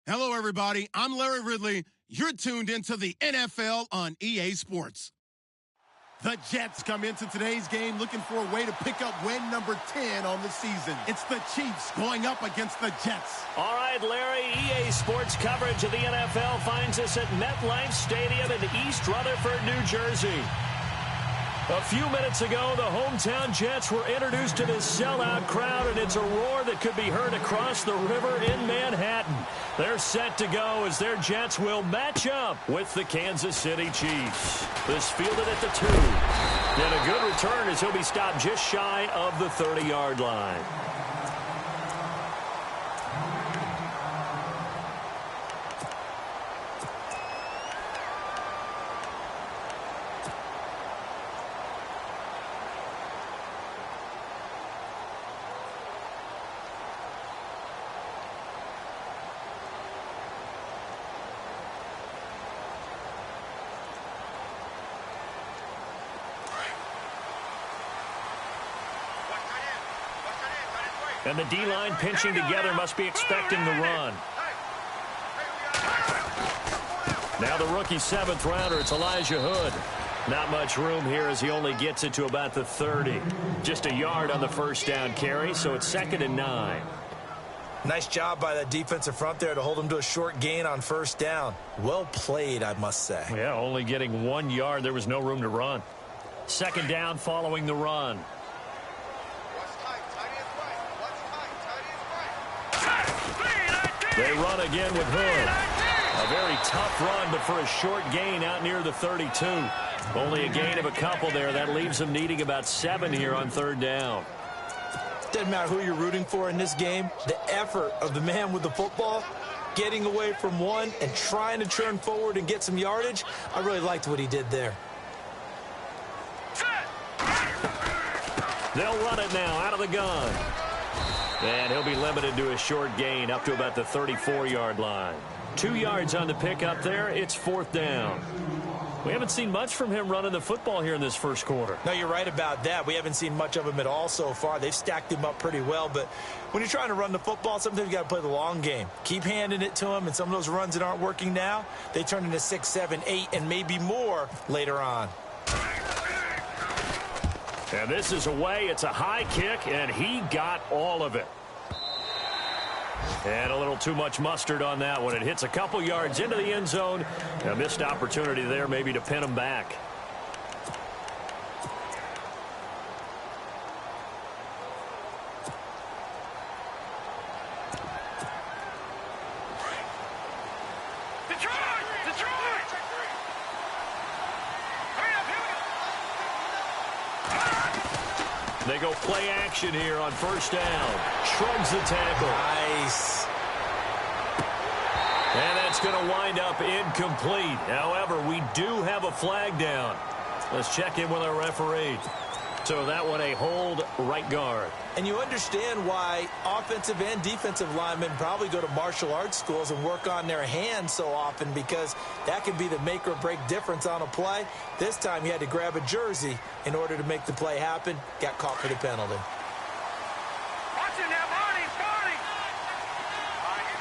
Hello, everybody. I'm Larry Ridley. You're tuned into the NFL on EA Sports. The Jets come into today's game looking for a way to pick up win number 10 on the season. It's the Chiefs going up against the Jets. All right, Larry, EA Sports coverage of the NFL finds us at MetLife Stadium in East Rutherford, New Jersey. A few minutes ago, the hometown Jets were introduced to this sellout crowd, and it's a roar that could be heard across the river in Manhattan. They're set to go as their Jets will match up with the Kansas City Chiefs. This fielded at the 2. And a good return as he'll be stopped just shy of the 30-yard line. And the D-line pinching together must be expecting the run. Now the rookie 7th rounder, it's Elijah Hood. Not much room here as he only gets it to about the 30. Just a yard on the first down carry, so it's 2nd and 9. Nice job by that defensive front there to hold him to a short gain on first down. Well played, I must say. Yeah, only getting 1 yard. There was no room to run. 2nd down following the run. They run again with Hood. A very tough run, but for a short gain out near the 32. Only a gain of a couple there. That leaves them needing about 7 here on 3rd down. Doesn't matter who you're rooting for in this game. The effort of the man with the football, getting away from one and trying to turn forward and get some yardage, I really liked what he did there. They'll run it now out of the gun. And he'll be limited to a short gain up to about the 34-yard line. 2 yards on the pickup there. It's 4th down. We haven't seen much from him running the football here in this first quarter. No, you're right about that. We haven't seen much of him at all so far. They've stacked him up pretty well. But when you're trying to run the football, sometimes you got to play the long game. Keep handing it to him, and some of those runs that aren't working now, they turn into 6, 7, 8, and maybe more later on. And this is away. It's a high kick, and he got all of it. And a little too much mustard on that one. It hits a couple yards into the end zone. A missed opportunity there maybe to pin him back. They go play action here on 1st down. Shrugs the tackle. Nice. And that's going to wind up incomplete. However, we do have a flag down. Let's check in with our referee. So that one a hold right guard. And you understand why offensive and defensive linemen probably go to martial arts schools and work on their hands so often, because that can be the make or break difference on a play. This time he had to grab a jersey in order to make the play happen. Got caught for the penalty.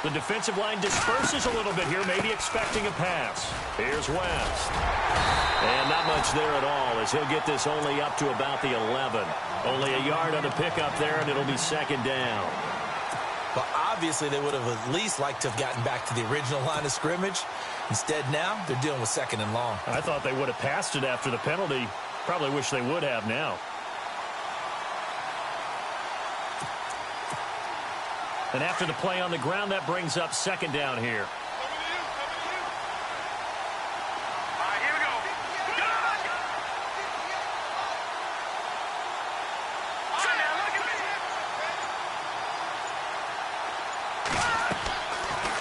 The defensive line disperses a little bit here, maybe expecting a pass. Here's West. And not much there at all as he'll get this only up to about the 11. Only a yard on the pickup there, and it'll be 2nd down. Well, obviously they would have at least liked to have gotten back to the original line of scrimmage. Instead now they're dealing with 2nd and long. I thought they would have passed it after the penalty. Probably wish they would have now. And after the play on the ground, that brings up 2nd down here.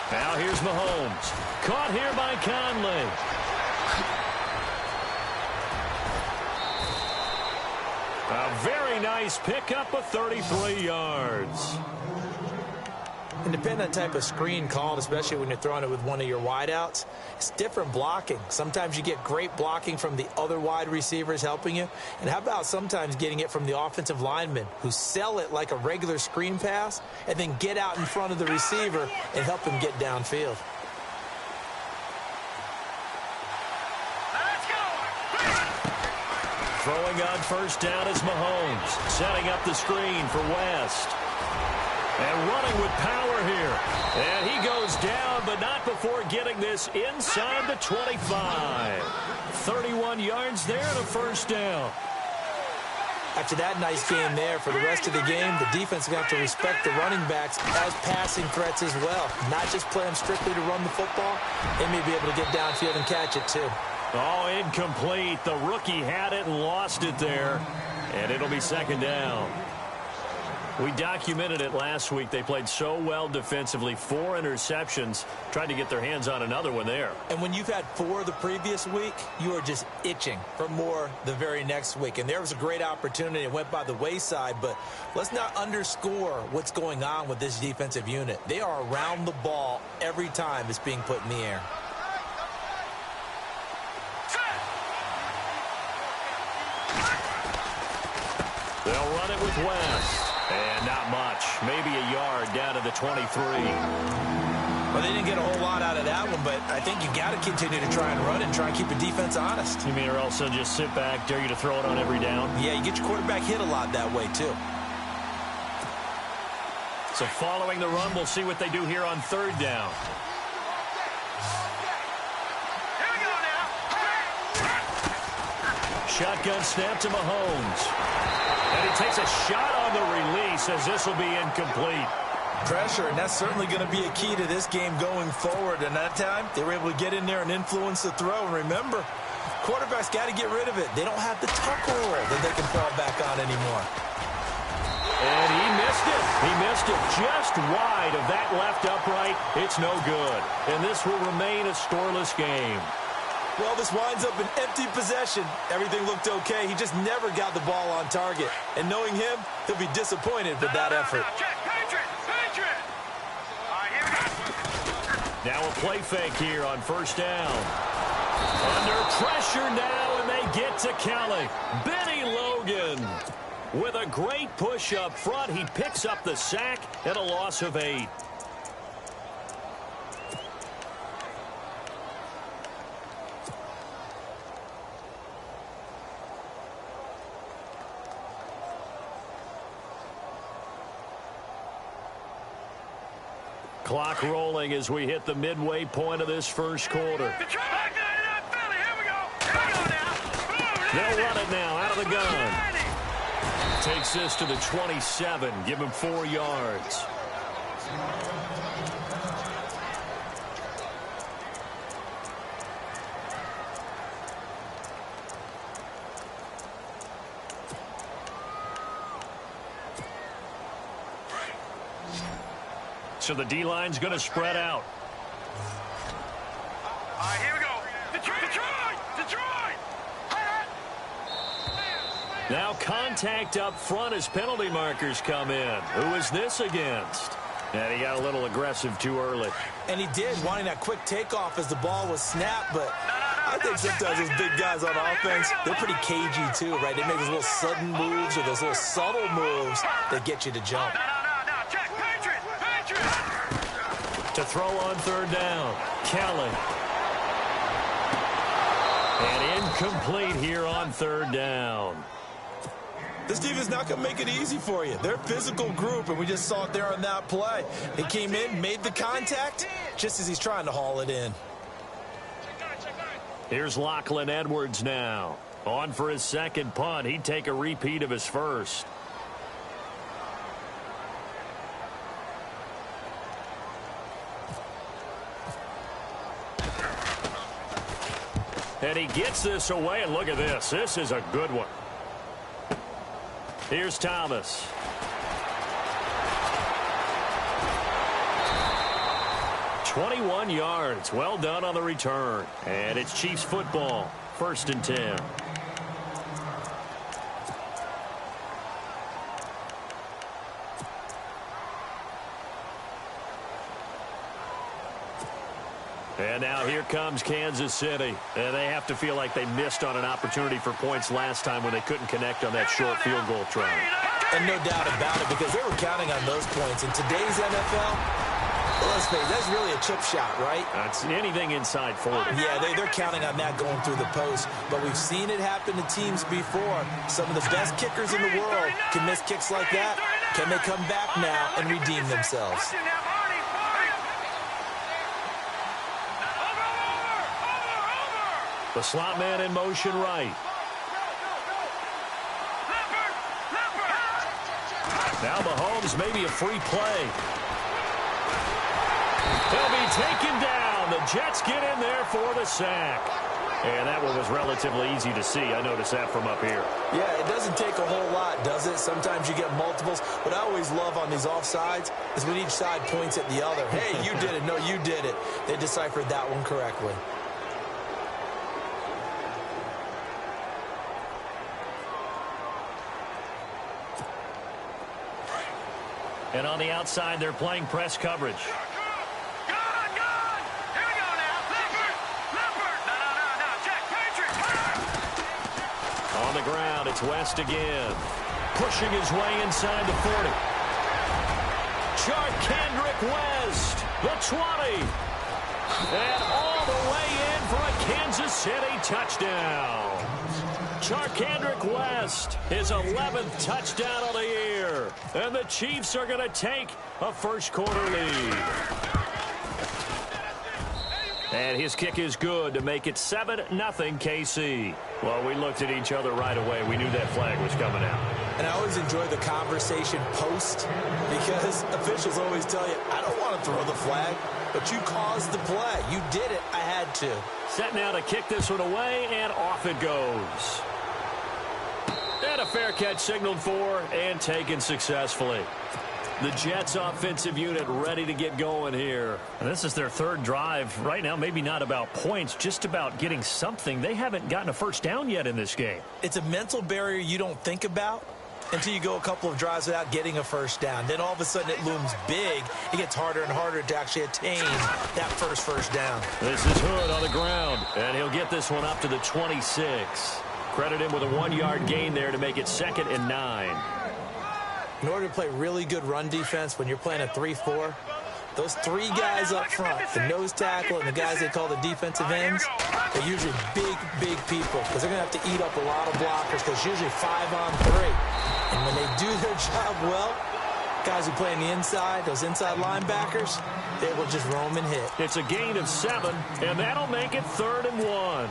Now here's Mahomes. Caught here by Conley. A very nice pickup of 33 yards. And depending on the type of screen called, especially when you're throwing it with one of your wideouts, it's different blocking. Sometimes you get great blocking from the other wide receivers helping you. And how about sometimes getting it from the offensive linemen who sell it like a regular screen pass and then get out in front of the receiver and help him get downfield. Throwing on first down is Mahomes, setting up the screen for West. And running with power here. And he goes down, but not before getting this inside the 25. 31 yards there and a first down. After that nice game there, for the rest of the game, the defense is going to have to respect the running backs as passing threats as well. Not just play them strictly to run the football. They may be able to get downfield and catch it too. Oh, incomplete. The rookie had it and lost it there. And it'll be second down. We documented it last week. They played so well defensively. 4 interceptions. Tried to get their hands on another one there. And when you've had 4 the previous week, you are just itching for more the very next week. And there was a great opportunity. It went by the wayside. But let's not underscore what's going on with this defensive unit. They are around the ball every time it's being put in the air. They'll run it with West. And not much. Maybe a yard down to the 23. Well, they didn't get a whole lot out of that one, but I think you got to continue to try and run it and try and keep the defense honest. You mean or else they'll just sit back, dare you to throw it on every down? Yeah, you get your quarterback hit a lot that way, too. So following the run, we'll see what they do here on third down. Here we go now. Shotgun snap to Mahomes. And he takes a shot on the release as this will be incomplete. Pressure, and that's certainly going to be a key to this game going forward. And that time, they were able to get in there and influence the throw. And remember, quarterbacks got to get rid of it. They don't have the tuck rule that they can fall back on anymore. And he missed it. He missed it just wide of that left upright. It's no good. And this will remain a scoreless game. Well, this winds up an empty possession. Everything looked okay. He just never got the ball on target. And knowing him, he'll be disappointed with that effort. Now a play fake here on first down. Under pressure now, and they get to Kelly. Benny Logan with a great push up front. He picks up the sack and a loss of 8. Clock rolling as we hit the midway point of this first quarter. They'll run it now out of the gun. Takes this to the 27. Give him 4 yards. So the D-line's going to spread out. All right, here we go. Detroit! Now contact up front as penalty markers come in. Who is this against? And he got a little aggressive too early. And he did, wanting that quick takeoff as the ball was snapped, but I think sometimes those big guys on offense, they're pretty cagey too, right? They make those little sudden moves or those little subtle moves that get you to jump. To throw on third down, Kelly. And incomplete here on third down. This defense not going to make it easy for you. They're a physical group, and we just saw it there on that play. He came in, made the contact, just as he's trying to haul it in. Here's Lachlan Edwards now. On for his second punt. He'd take a repeat of his first. And he gets this away, and look at this. This is a good one. Here's Thomas. "21 yards. Well done on the return. And it's Chiefs football. 1st and 10. And now here comes Kansas City. And they have to feel like they missed on an opportunity for points last time when they couldn't connect on that short field goal try. And no doubt about it, because they were counting on those points. In today's NFL, well, let's face it, that's really a chip shot, right? That's anything inside 40. Yeah, they're counting on that going through the post. But we've seen it happen to teams before. Some of the best kickers in the world can miss kicks like that. Can they come back now and redeem themselves? The slot man in motion right. Now Mahomes, maybe a free play. He'll be taken down. The Jets get in there for the sack. And that one was relatively easy to see. I noticed that from up here. Yeah, it doesn't take a whole lot, does it? Sometimes you get multiples. What I always love on these offsides is when each side points at the other. Hey, you did it. No, you did it. They deciphered that one correctly. And on the outside, they're playing press coverage. On the ground, it's West again. Pushing his way inside the 40. Charcandrick West, the 20. And all the way in for a Kansas City touchdown. Charcandrick West, his 11th touchdown of the year. And the Chiefs are going to take a first-quarter lead. And his kick is good to make it 7-0 KC. Well, we looked at each other right away. We knew that flag was coming out. And I always enjoy the conversation post because officials always tell you, I don't want to throw the flag, but you caused the play. You did it. I had to. Set now to kick this one away, and off it goes. And a fair catch signaled for and taken successfully. The Jets offensive unit ready to get going here. And this is their third drive. Right now, maybe not about points, just about getting something. They haven't gotten a first down yet in this game. It's a mental barrier you don't think about until you go a couple of drives without getting a first down. Then all of a sudden it looms big. It gets harder and harder to actually attain that first down. This is Hood on the ground, and he'll get this one up to the 26. Credit him with a 1-yard gain there to make it 2nd and 9. In order to play really good run defense when you're playing a 3-4, those three guys up front, the nose tackle and the guys they call the defensive ends, they're usually big people because they're going to have to eat up a lot of blockers because it's usually 5-on-3. And when they do their job well, guys who play on the inside, those inside linebackers, they will just roam and hit. It's a gain of 7, and that'll make it 3rd and 1.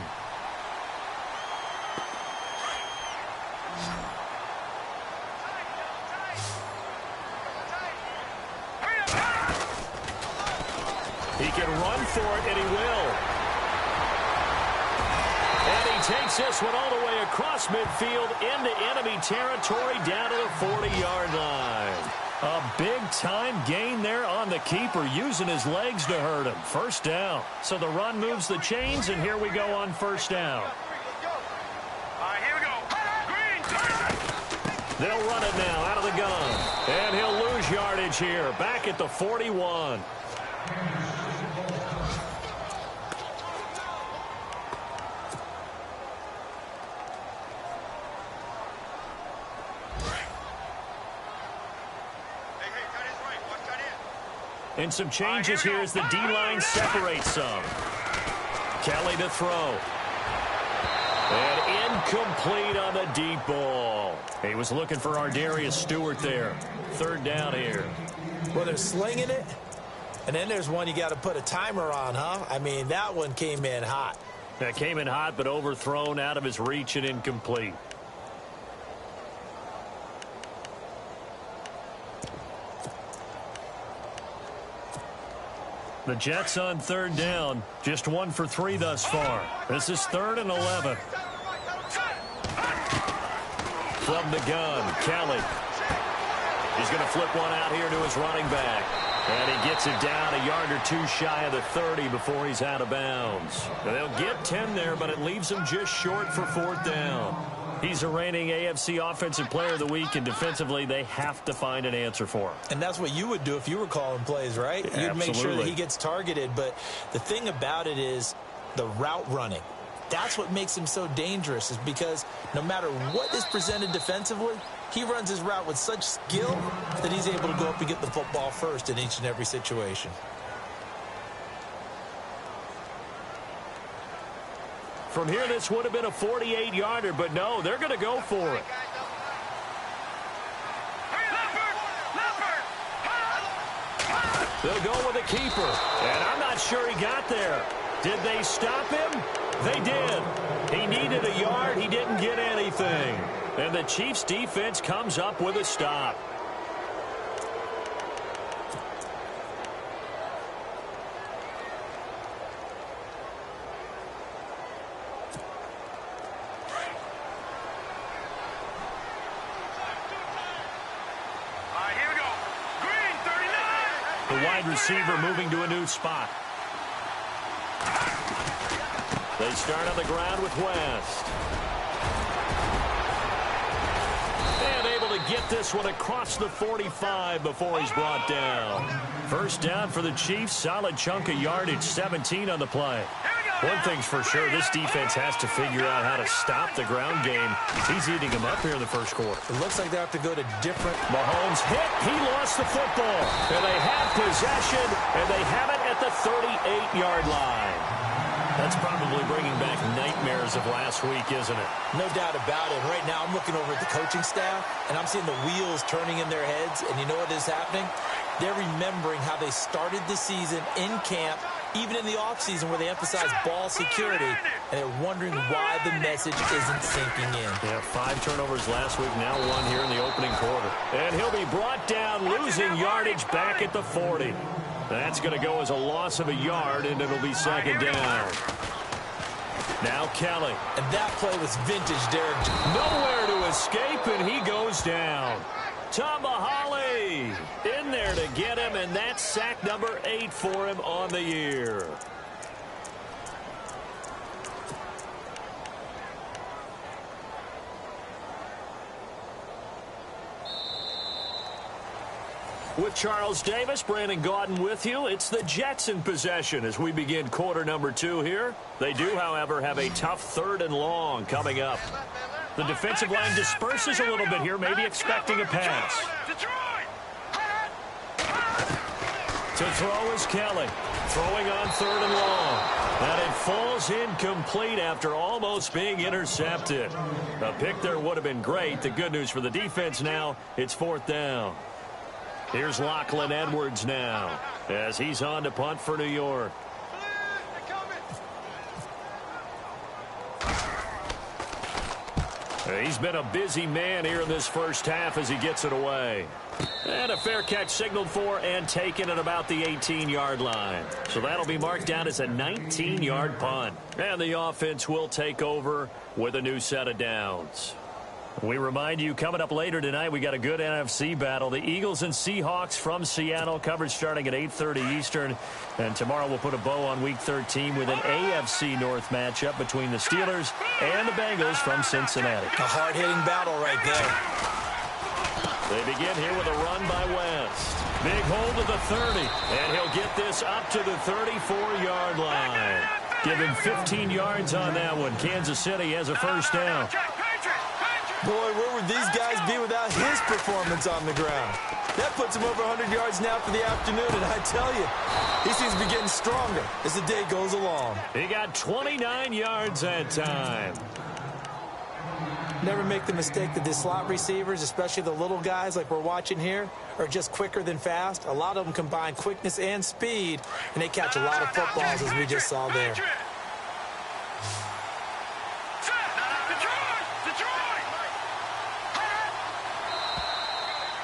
He can run for it, and he will. And he takes this one all the way across midfield into enemy territory down to the 40-yard line. A big-time gain there on the keeper, using his legs to hurt him. First down. So the run moves the chains, and here we go on first down. They'll run it now out of the gun. And he'll lose yardage here, back at the 41. And some changes here as the D-line separates some. Kelly to throw. And incomplete on the deep ball. He was looking for Ardarius Stewart there. 3rd down here. Well, they're slinging it. And then there's one you got to put a timer on, huh? I mean, that one came in hot. That came in hot, but overthrown, out of his reach and incomplete. The Jets on 3rd down. Just 1 for 3 thus far. This is 3rd and 11. From the gun, Kelly. He's going to flip one out here to his running back. And he gets it down a yard or two shy of the 30 before he's out of bounds. They'll get 10 there, but it leaves him just short for 4th down. He's a reigning AFC Offensive Player of the Week, and defensively, they have to find an answer for him. And that's what you would do if you were calling plays, right? Yeah, you'd make sure that absolutely. he gets targeted. But the thing about it is the route running. That's what makes him so dangerous, is because no matter what is presented defensively, he runs his route with such skill that he's able to go up and get the football first in each and every situation. From here, this would have been a 48-yarder, but no, they're going to go for it. They'll go with a keeper, and I'm not sure he got there. Did they stop him? They did. He needed a yard. He didn't get anything. And the Chiefs' defense comes up with a stop. The wide receiver moving to a new spot. They start on the ground with West. And able to get this one across the 45 before he's brought down. First down for the Chiefs. Solid chunk of yardage, 17 on the play. One thing's for sure, this defense has to figure out how to stop the ground game. He's eating them up here in the first quarter. It looks like they have to go to different... Mahomes hit. He lost the football. And they have possession, and they have it at the 38-yard line. That's probably bringing back nightmares of last week, isn't it? No doubt about it. Right now, I'm looking over at the coaching staff, and I'm seeing the wheels turning in their heads. And you know what is happening? They're remembering how they started the season in camp, even in the offseason where they emphasized ball security, and they're wondering why the message isn't sinking in. Yeah, 5 turnovers last week, now 1 here in the opening quarter. And he'll be brought down, losing yardage back at the 40. That's going to go as a loss of a yard, and it'll be second down. Now Kelly. And that play was vintage, Derek. Nowhere to escape, and he goes down. Tomahali in there to get him, and that's sack number 8 for him on the year. With Charles Davis, Brandon Gaudin with you. It's the Jets in possession as we begin quarter number 2 here. They do, however, have a tough 3rd and long coming up. The defensive line disperses a little bit here, maybe expecting a pass. To throw is Kelly. Throwing on 3rd and long. And it falls incomplete after almost being intercepted. A pick there would have been great. The good news for the defense now, it's 4th down. Here's Lachlan Edwards now as he's on to punt for New York. He's been a busy man here in this first half as he gets it away. And a fair catch signaled for and taken at about the 18-yard line. So that'll be marked down as a 19-yard punt. And the offense will take over with a new set of downs. We remind you, coming up later tonight, we got a good NFC battle. The Eagles and Seahawks from Seattle, coverage starting at 8:30 Eastern. And tomorrow we'll put a bow on Week 13 with an AFC North matchup between the Steelers and the Bengals from Cincinnati. A hard-hitting battle right there. They begin here with a run by West. Big hold to the 30, and he'll get this up to the 34-yard line. Give him 15 yards on that one. Kansas City has a first down. Boy, where would these guys be without his performance on the ground? That puts him over 100 yards now for the afternoon, and I tell you, he seems to be getting stronger as the day goes along. He got 29 yards that time. Never make the mistake that the slot receivers, especially the little guys like we're watching here, are just quicker than fast. A lot of them combine quickness and speed, and they catch a lot of footballs, as we just saw there.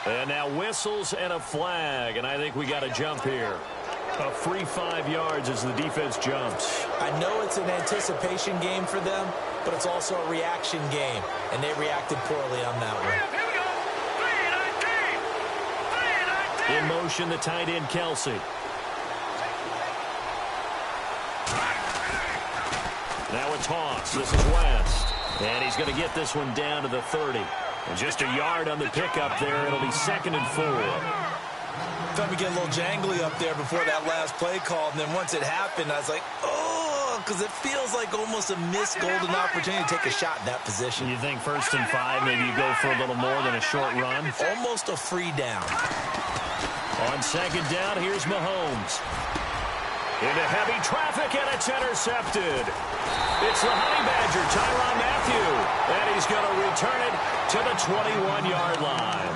And now whistles and a flag, and I think we got a jump here. A free 5 yards as the defense jumps. I know it's an anticipation game for them, but it's also a reaction game, and they reacted poorly on that one. In motion, the tight end, Kelsey. Now a toss. This is West. And he's going to get this one down to the 30. And just a yard on the pickup there. It'll be 2nd and 4. Thought we get a little jangly up there before that last play call, and then once it happened, I was like, oh, because it feels like almost a missed golden opportunity to take a shot in that position. You think 1st and 5, maybe you go for a little more than a short run? Almost a free down. On 2nd down, here's Mahomes. Into heavy traffic, and it's intercepted. It's the Honey Badger, Tyrann Mathieu, and he's going to return it to the 21-yard line.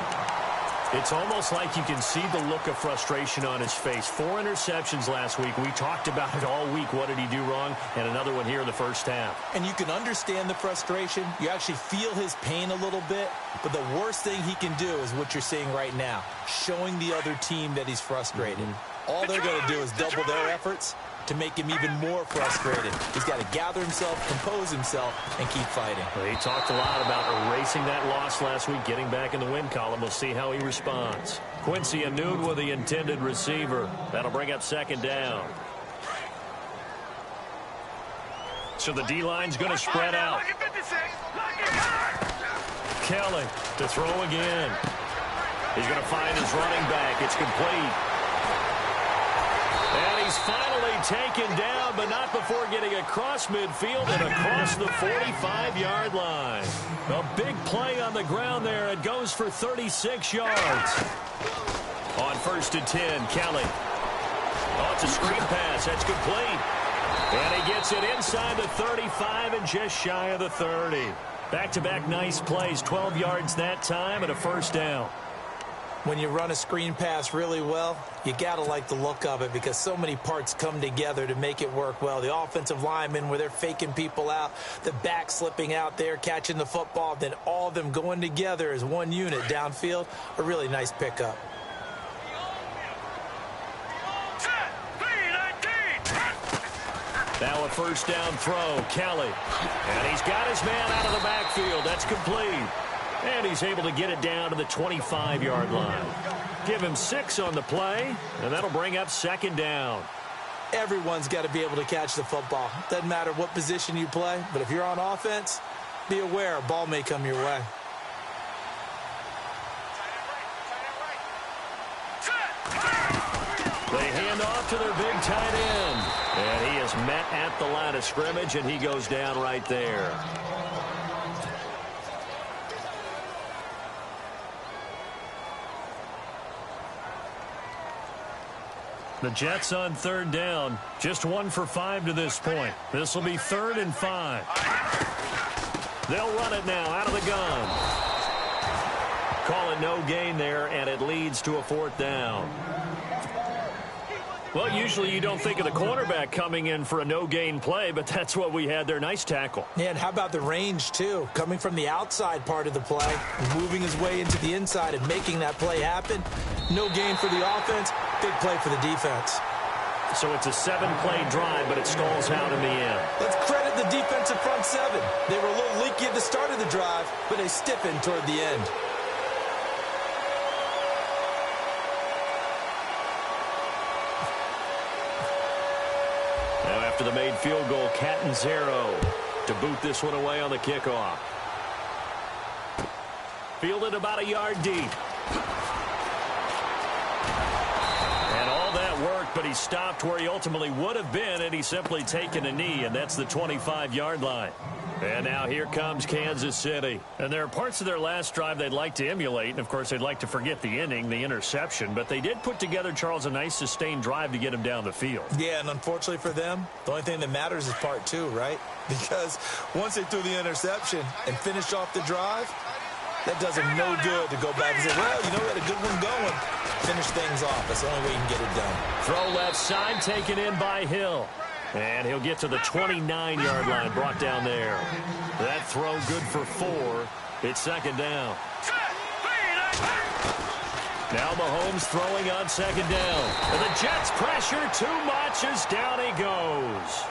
It's almost like you can see the look of frustration on his face. 4 interceptions last week. We talked about it all week. What did he do wrong? And another one here in the first half. And you can understand the frustration. You actually feel his pain a little bit. But the worst thing he can do is what you're seeing right now, showing the other team that he's frustrated. All they're going to do is double their efforts to make him even more frustrated. He's got to gather himself, compose himself, and keep fighting. Well, he talked a lot about erasing that loss last week, getting back in the win column. We'll see how he responds. Quincy Enunwa with the intended receiver. That'll bring up 2nd down. So the D-line's going to spread out. Kelly to throw again. He's going to find his running back. It's complete. And he's finally taken down, but not before getting across midfield and across the 45-yard line. A big play on the ground there. It goes for 36 yards. On 1st and 10, Kelly. Oh, it's a screen pass. That's complete. And he gets it inside the 35 and just shy of the 30. Back-to-back nice plays. 12 yards that time and a 1st down. When you run a screen pass really well, you got to like the look of it because so many parts come together to make it work well. The offensive linemen where they're faking people out, the back slipping out there, catching the football, then all of them going together as one unit downfield. A really nice pickup. Now a 1st down throw, Kelly. And he's got his man out of the backfield. That's complete. And he's able to get it down to the 25-yard line. Give him 6 on the play, and that'll bring up 2nd down. Everyone's got to be able to catch the football. Doesn't matter what position you play, but if you're on offense, be aware a ball may come your way. They hand off to their big tight end. And he is met at the line of scrimmage, and he goes down right there. The Jets on 3rd down. Just 1 for 5 to this point. This will be 3rd and 5. They'll run it now out of the gun. Call it no gain there, and it leads to a 4th down. Well, usually you don't think of the cornerback coming in for a no-gain play, but that's what we had there. Nice tackle. Yeah, and how about the range, too? Coming from the outside part of the play, moving his way into the inside and making that play happen. No gain for the offense, big play for the defense. So it's a 7-play drive, but it stalls out in the end. Let's credit the defensive front 7. They were a little leaky at the start of the drive, but they stiffened toward the end. After the made field goal, Catanzaro to boot this one away on the kickoff. Fielded about a yard deep. And all that worked, but he stopped where he ultimately would have been, and he's simply taken a knee, and that's the 25-yard line. And now here comes Kansas City. And there are parts of their last drive they'd like to emulate. And, of course, they'd like to forget the inning, the interception. But they did put together, Charles, a nice sustained drive to get him down the field. Yeah, and unfortunately for them, the only thing that matters is part 2, right? Because once they threw the interception and finished off the drive, that does them no good to go back and say, well, you know, we had a good one going. Finish things off. That's the only way you can get it done. Throw left side, taken in by Hill. And he'll get to the 29-yard line, brought down there. That throw good for 4. It's 2nd down. Now Mahomes throwing on 2nd down. And the Jets pressure too much as down he goes.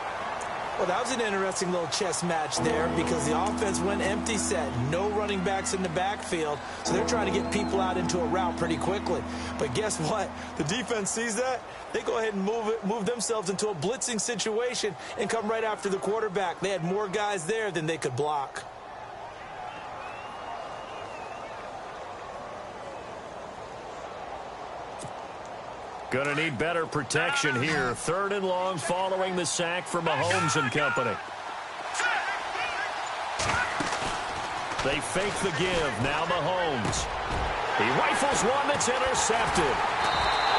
Well, that was an interesting little chess match there because the offense went empty set. No running backs in the backfield, so they're trying to get people out into a route pretty quickly. But guess what? The defense sees that. They go ahead and move themselves into a blitzing situation and come right after the quarterback. They had more guys there than they could block. Going to need better protection here. 3rd and long following the sack from Mahomes and company. They fake the give. Now Mahomes. He rifles one that's intercepted.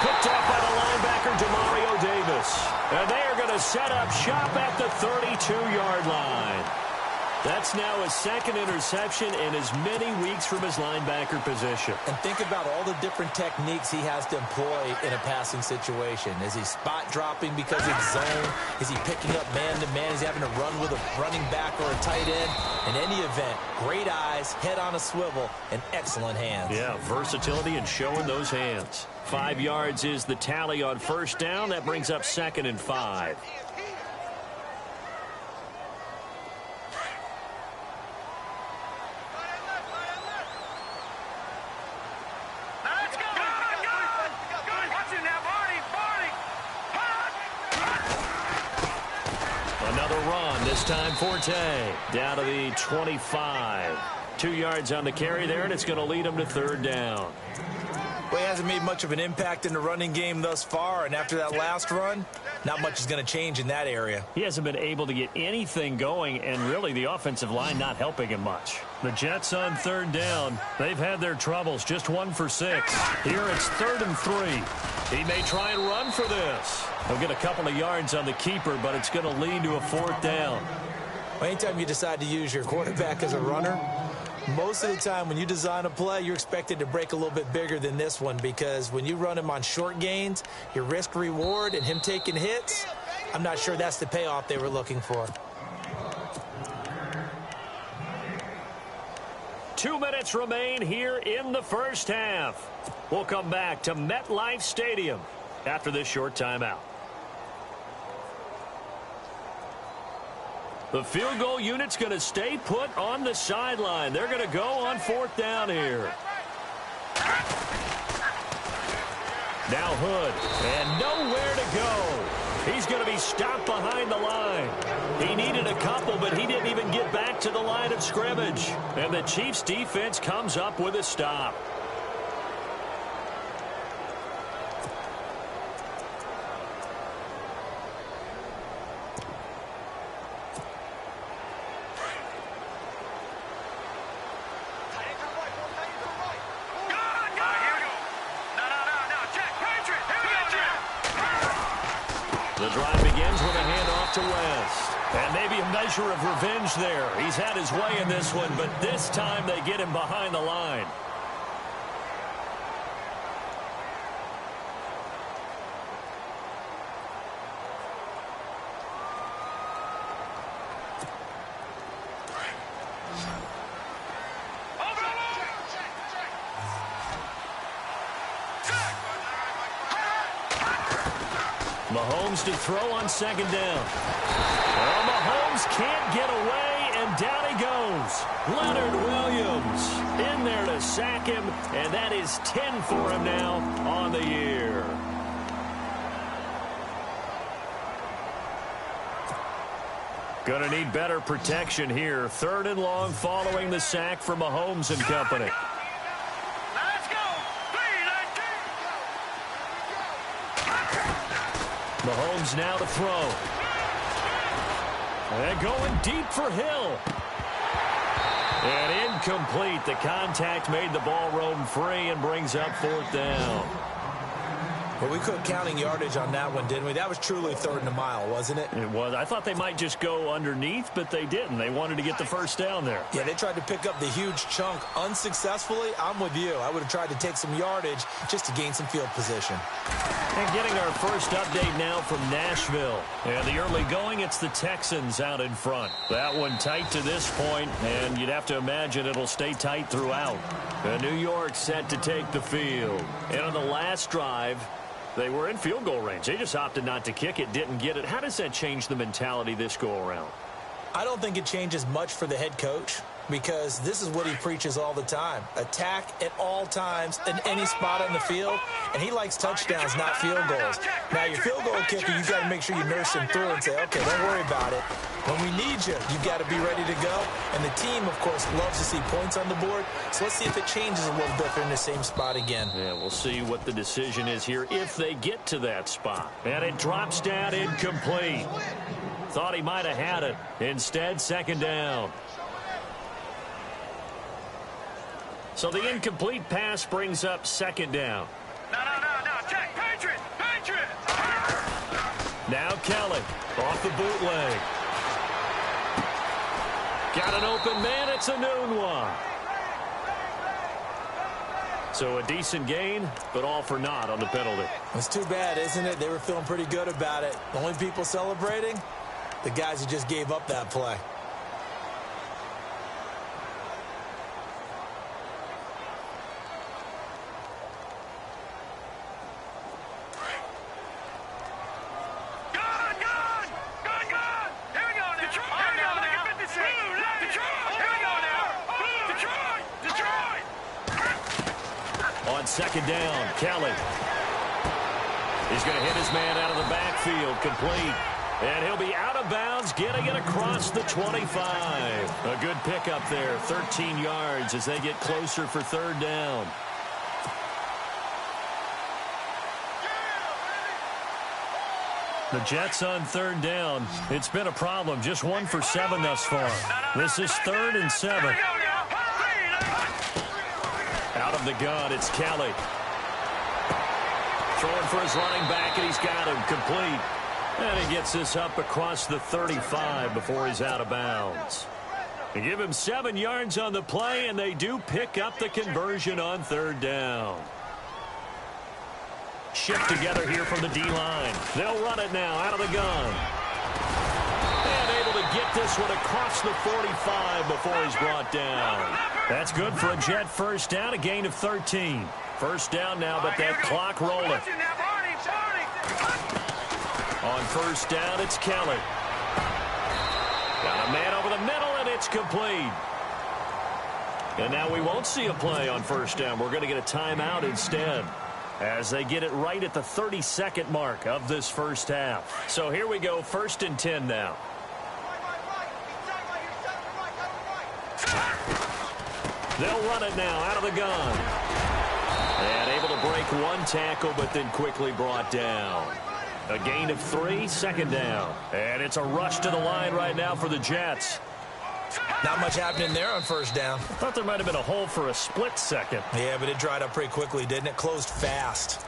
Picked off by the linebacker, Demario Davis. And they are going to set up shop at the 32-yard line. That's now his 2nd interception in as many weeks from his linebacker position. And think about all the different techniques he has to employ in a passing situation. Is he spot dropping because it's zone? Is he picking up man-to-man? Is he having to run with a running back or a tight end? In any event, great eyes, head on a swivel, and excellent hands. Yeah, versatility and showing those hands. 5 yards is the tally on 1st down. That brings up 2nd and 5. This time Forte down to the 25. 2 yards on the carry there, and it's going to lead him to 3rd down. Well, he hasn't made much of an impact in the running game thus far, and after that last run, not much is going to change in that area. He hasn't been able to get anything going, and really the offensive line not helping him much. The Jets on 3rd down. They've had their troubles, just 1 for 6. Here it's 3rd and 3. He may try and run for this. He'll get a couple of yards on the keeper, but it's going to lead to a 4th down. Well, anytime you decide to use your quarterback as a runner, most of the time when you design a play, you're expected to break a little bit bigger than this one, because when you run him on short gains, your risk-reward and him taking hits, I'm not sure that's the payoff they were looking for. 2 minutes remain here in the 1st half. We'll come back to MetLife Stadium after this short timeout. The field goal unit's going to stay put on the sideline. They're going to go on 4th down here. Now Hood, and nowhere to go. He's going to be stopped behind the line. He needed a couple, but he didn't even get back to the line of scrimmage. And the Chiefs defense comes up with a stop. The drive begins with a handoff to West. And maybe a measure of revenge there. He's had his way in this one, but this time they get him behind the line. Mahomes to throw on 2nd down. Well, Mahomes can't get away, and down he goes. Leonard Williams in there to sack him, and that is 10 for him now on the year. Going to need better protection here. 3rd and long following the sack from Mahomes and company. Mahomes now to throw. And going deep for Hill. And incomplete. The contact made the ball roam free and brings up 4th down. Well, we quit counting yardage on that one, didn't we? That was truly 3rd and a mile, wasn't it? It was. I thought they might just go underneath, but they didn't. They wanted to get the 1st down there. Yeah, they tried to pick up the huge chunk unsuccessfully. I'm with you. I would have tried to take some yardage just to gain some field position. And getting our first update now from Nashville. And the early going, it's the Texans out in front. That one tight to this point, and you'd have to imagine it'll stay tight throughout. And New York set to take the field. And on the last drive, they were in field goal range. They just opted not to kick it, didn't get it. How does that change the mentality this go-around? I don't think it changes much for the head coach. because this is what he preaches all the time. Attack at all times in any spot on the field, and he likes touchdowns, not field goals. Now, your field goal kicker, you've got to make sure you nurse him through and say, okay, don't worry about it. When we need you, you've got to be ready to go. And the team, of course, loves to see points on the board. So let's see if it changes a little bit. They're in the same spot again. Yeah, we'll see what the decision is here if they get to that spot. And it drops down incomplete. Thought he might have had it. Instead, second down. So the incomplete pass brings up second down. No. Check. Patriot. Now Kelly off the bootleg. Got an open man. It's a noon one. So a decent gain, but all for naught on the penalty. It's too bad, isn't it? They were feeling pretty good about it. The only people celebrating, the guys who just gave up that play. Second down, Kelly. He's going to hit his man out of the backfield, complete. And he'll be out of bounds, getting it across the 25. A good pickup there, 13 yards as they get closer for third down. The Jets on third down. It's been a problem, just 1 for 7 thus far. This is 3rd and 7. Out of the gun, it's Kelly. Throwing for his running back, and he's got him complete. And he gets this up across the 35 before he's out of bounds. They give him 7 yards on the play, and they do pick up the conversion on third down. Shift together here from the D-line. They'll run it now out of the gun. And able to get this one across the 45 before he's brought down. That's good for a Jet first down, a gain of 13. First down now, but that clock rolling. On first down, it's Kelly. Got a man over the middle, and it's complete. And now we won't see a play on first down. We're going to get a timeout instead, as they get it right at the 32nd mark of this first half. So here we go, 1st and 10 now. They'll run it now out of the gun. And able to break one tackle, but then quickly brought down. A gain of 3, second down. And it's a rush to the line right now for the Jets. Not much happening there on first down. I thought there might have been a hole for a split second. Yeah, but it dried up pretty quickly, didn't it? Closed fast.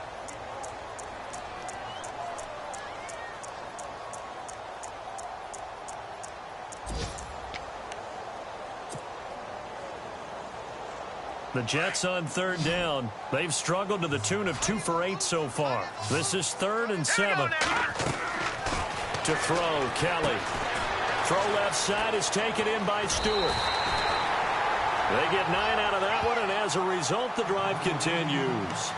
The Jets on third down. They've struggled to the tune of 2 for 8 so far. This is 3rd and 7. To throw, Kelly. Throw left side is taken in by Stewart. They get 9 out of that one, and as a result, the drive continues.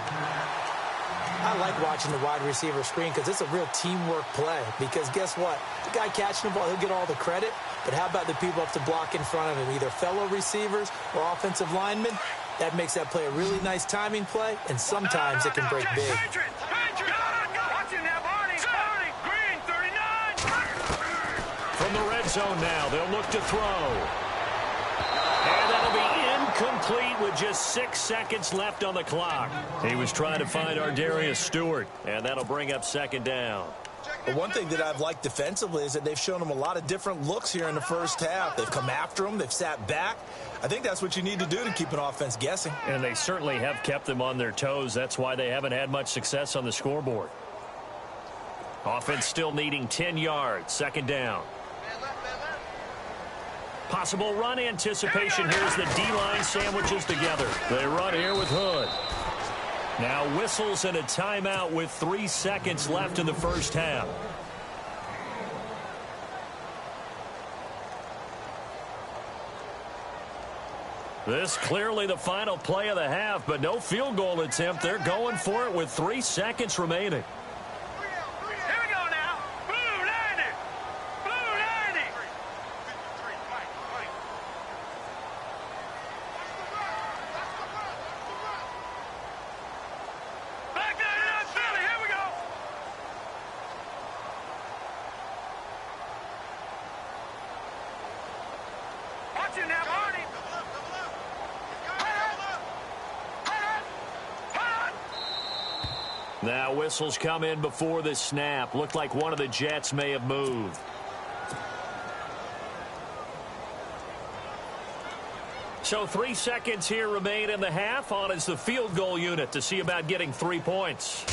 I like watching the wide receiver screen because it's a real teamwork play. Because guess what? The guy catching the ball, he'll get all the credit. But how about the people up to block in front of him, either fellow receivers or offensive linemen? That makes that play a really nice timing play, and sometimes it can break big. From the red zone now, they'll look to throw. And that'll be incomplete with just 6 seconds left on the clock. He was trying to find Ardarius Stewart, and that'll bring up second down. But one thing that I've liked defensively is that they've shown him a lot of different looks here in the first half. They've come after him. They've sat back. I think that's what you need to do to keep an offense guessing. And they certainly have kept them on their toes. That's why they haven't had much success on the scoreboard. Offense still needing 10 yards. Second down. Possible run anticipation here as the D-line sandwiches together. They run here with Hood. Now whistles and a timeout with 3 seconds left in the first half. This clearly the final play of the half, but no field goal attempt. They're going for it with 3 seconds remaining. Here we go now. Blue 90. Blue 90. Now whistles come in before the snap. Looked like one of the Jets may have moved. So 3 seconds here remain in the half. On is the field goal unit to see about getting 3 points.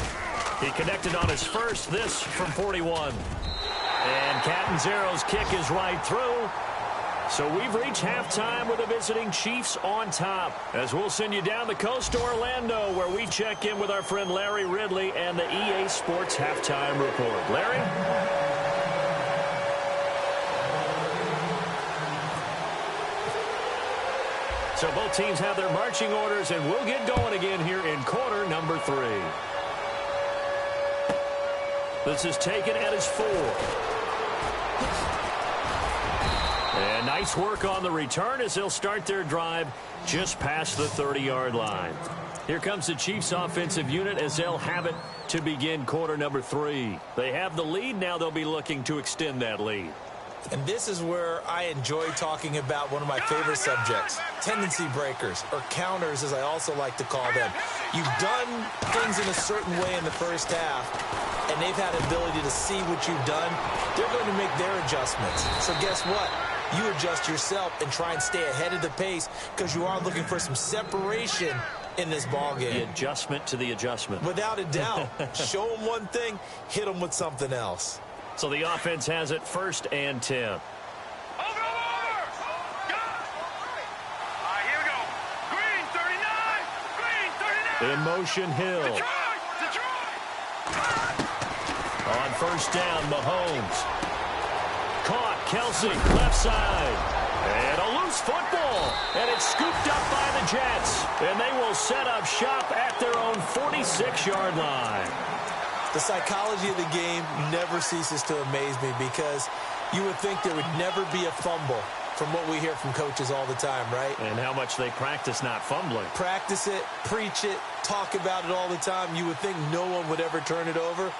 He connected on his first, this from 41. And Catanzaro's kick is right through. So we've reached halftime with the visiting Chiefs on top. As we'll send you down the coast to Orlando, where we check in with our friend Larry Ridley and the EA Sports Halftime Report. Larry? So both teams have their marching orders, and we'll get going again here in quarter number 3. This is taken at his 4. And nice work on the return as they'll start their drive just past the 30-yard line. Here comes the Chiefs offensive unit as they'll have it to begin quarter number 3. They have the lead. Now they'll be looking to extend that lead. And this is where I enjoy talking about one of my favorite subjects, tendency breakers, or counters as I also like to call them. You've done things in a certain way in the first half, and they've had the ability to see what you've done. They're going to make their adjustments. So guess what? You adjust yourself and try and stay ahead of the pace because you are looking for some separation in this ballgame. The adjustment to the adjustment. Without a doubt. Show them one thing, hit them with something else. So the offense has it 1st and 10. Over! Go! All right, here we go. Green 39! Green 39! In motion, Hill. Detroit! On 1st down, Mahomes. Caught, Kelsey, left side. And a loose football. And it's scooped up by the Jets. And they will set up shop at their own 46-yard line. The psychology of the game never ceases to amaze me because you would think there would never be a fumble from what we hear from coaches all the time, right? And how much they practice not fumbling. Practice it, preach it, talk about it all the time. You would think no one would ever turn it over.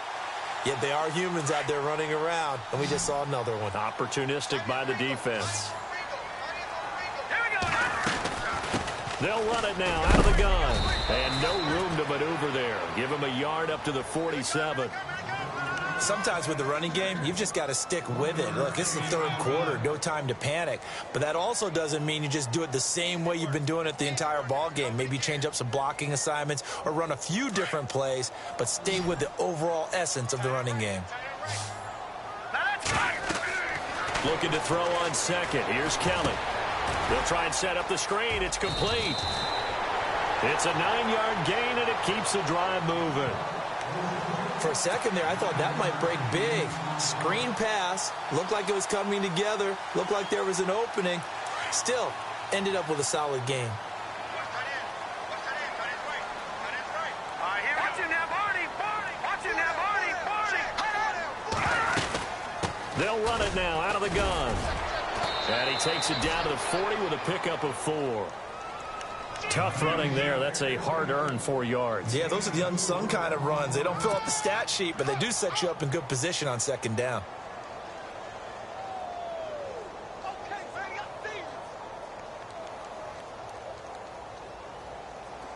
Yet they are humans out there running around, and we just saw another one. Opportunistic by the defense. They'll run it now out of the gun. And no room to maneuver there. Give him a yard up to the 47. Sometimes with the running game, you've just got to stick with it. Look, it's the 3rd quarter, no time to panic. But that also doesn't mean you just do it the same way you've been doing it the entire ball game. Maybe change up some blocking assignments or run a few different plays, but stay with the overall essence of the running game. Looking to throw on 2nd. Here's Kelly. They'll try and set up the screen. It's complete. It's a 9-yard gain, and it keeps the drive moving. For a second there, I thought that might break big. Screen pass. Looked like it was coming together. Looked like there was an opening. Still, ended up with a solid game. They'll run it now out of the gun. And he takes it down to the 40 with a pickup of 4. Tough running there. That's a hard-earned 4 yards. Yeah, those are the unsung kind of runs. They don't fill up the stat sheet, but they do set you up in good position on 2nd down.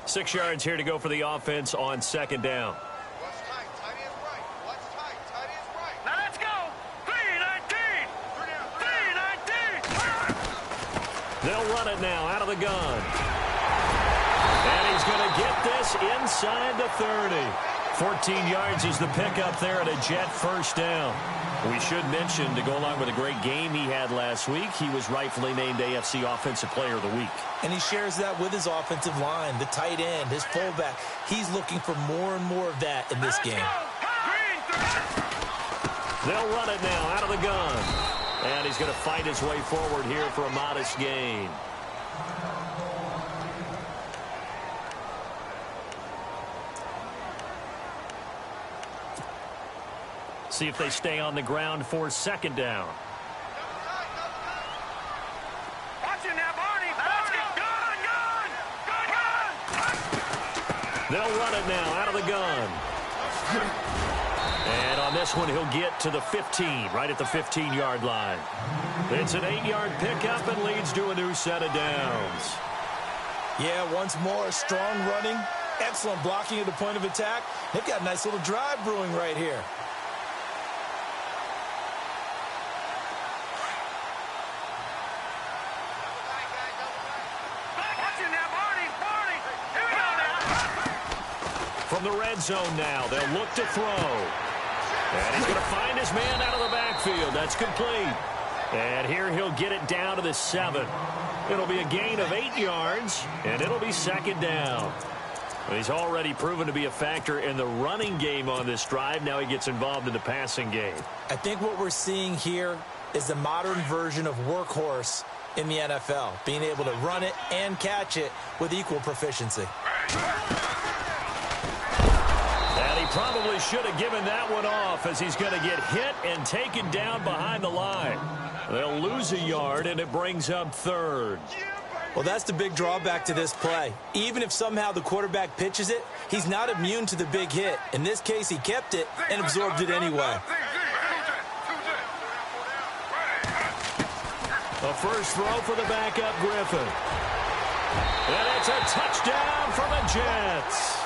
Six yards here to go for the offense on 2nd down. Now let's go. 3-19. 3-19. They'll run it now out of the gun. And he's going to get this inside the 30. 14 yards is the pickup there at a Jet 1st down. We should mention, to go along with a great game he had last week, he was rightfully named AFC Offensive Player of the Week. And he shares that with his offensive line, the tight end, his fullback. He's looking for more and more of that in this game. They'll run it now out of the gun. And he's going to fight his way forward here for a modest gain. See if they stay on the ground for 2nd down. Watch it now, Barney. Gun. They'll run it now out of the gun. And on this one, he'll get to the 15, right at the 15-yard line. It's an 8-yard pickup and leads to a new set of downs. Yeah, once more, strong running Excellent blocking at the point of attack. They've got a nice little drive brewing right here. From the red zone now, they'll look to throw. And he's going to find his man out of the backfield. That's complete. And here he'll get it down to the 7. It'll be a gain of 8 yards, and it'll be second down. He's already proven to be a factor in the running game on this drive. Now he gets involved in the passing game. I think what we're seeing here is the modern version of workhorse in the NFL, being able to run it and catch it with equal proficiency. And he probably should have given that one off, as he's going to get hit and taken down behind the line. They'll lose a yard, and it brings up third. Well, that's the big drawback to this play. Even if somehow the quarterback pitches it, he's not immune to the big hit. In this case, he kept it and absorbed it anyway. A first throw for the backup Griffin. And it's a touchdown for the Jets.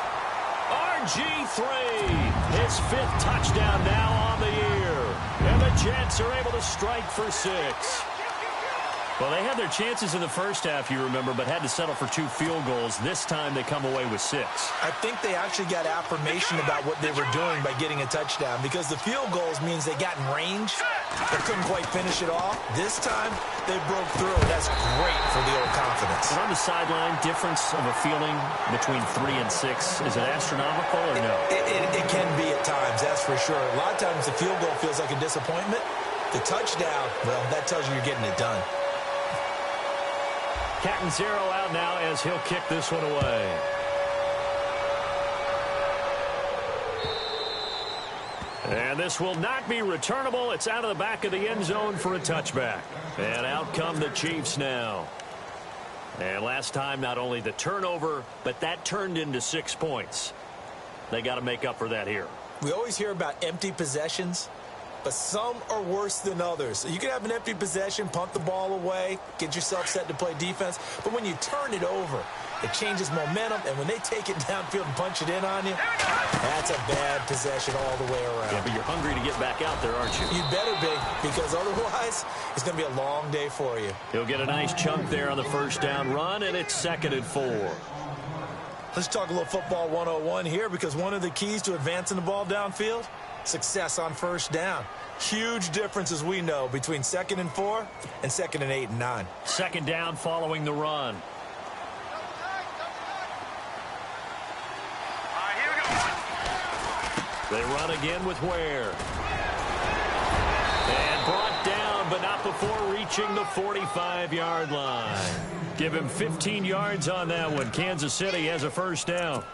RG3, his 5th touchdown now on the year. And the Jets are able to strike for 6. Well, they had their chances in the first half, you remember, but had to settle for 2 field goals. This time they come away with 6. I think they actually got affirmation about what they were doing by getting a touchdown, because the field goals means they got in range but couldn't quite finish it off. This time they broke through. That's great for the old confidence. And on the sideline, difference of a feeling between 3 and 6, is it astronomical or no? It can be at times, that's for sure. A lot of times the field goal feels like a disappointment. The touchdown, well, that tells you you're getting it done. Catanzaro out now as he'll kick this one away. And this will not be returnable. It's out of the back of the end zone for a touchback. And out come the Chiefs now. And last time, not only the turnover, but that turned into 6 points. They got to make up for that here. We always hear about empty possessions, but some are worse than others. You can have an empty possession, punt the ball away, get yourself set to play defense, but when you turn it over, it changes momentum, and when they take it downfield and punch it in on you, that's a bad possession all the way around. Yeah, but you're hungry to get back out there, aren't you? You better be, because otherwise, it's going to be a long day for you. He'll get a nice chunk there on the first down run, and it's 2nd and 4. Let's talk a little football 101 here, because one of the keys to advancing the ball downfield, success on first down. Huge difference, as we know, between 2nd and 4 and 2nd and 8 and 9. Second down following the run. They run again with Ware. And brought down, but not before reaching the 45-yard line. Give him 15 yards on that one. Kansas City has a first down.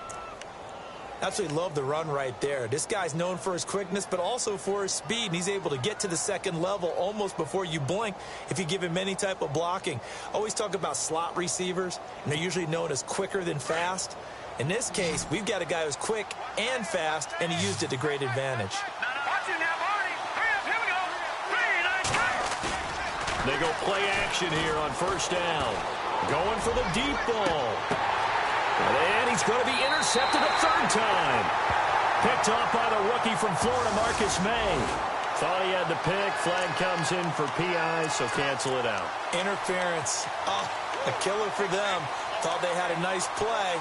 Absolutely love the run right there. This guy's known for his quickness, but also for his speed, and he's able to get to the second level almost before you blink if you give him any type of blocking. Always talk about slot receivers, and they're usually known as quicker than fast. In this case, we've got a guy who's quick and fast, and he used it to great advantage. They go play action here on first down. Going for the deep ball. And he's going to be intercepted a 3rd time. Picked off by the rookie from Florida, Marcus May. Thought he had the pick. Flag comes in for PI, so cancel it out. Interference. Oh, a killer for them. Thought they had a nice play.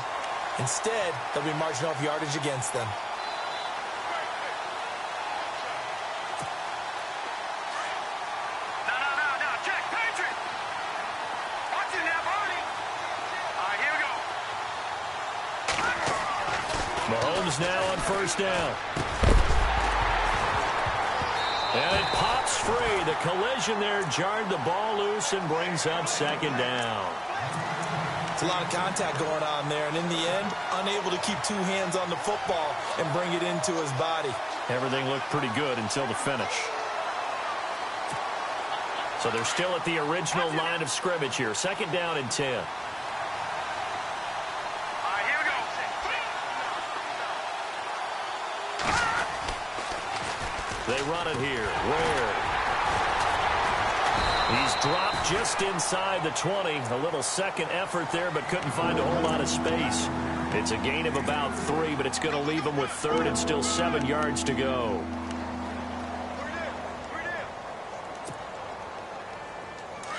Instead, they'll be marching off yardage against them. No, check, Patriot. Watch it now, Barney. All right, here we go. Mahomes now on first down. And it pops free. The collision there jarred the ball loose and brings up second down. It's a lot of contact going on there, and in the end, unable to keep 2 hands on the football and bring it into his body. Everything looked pretty good until the finish. So they're still at the original line of scrimmage here. Second down and 10. All right, here we go. They run it here. Ware. He's dropped just inside the 20. A little second effort there, but couldn't find a whole lot of space. It's a gain of about 3, but it's going to leave them with third and still 7 yards to go.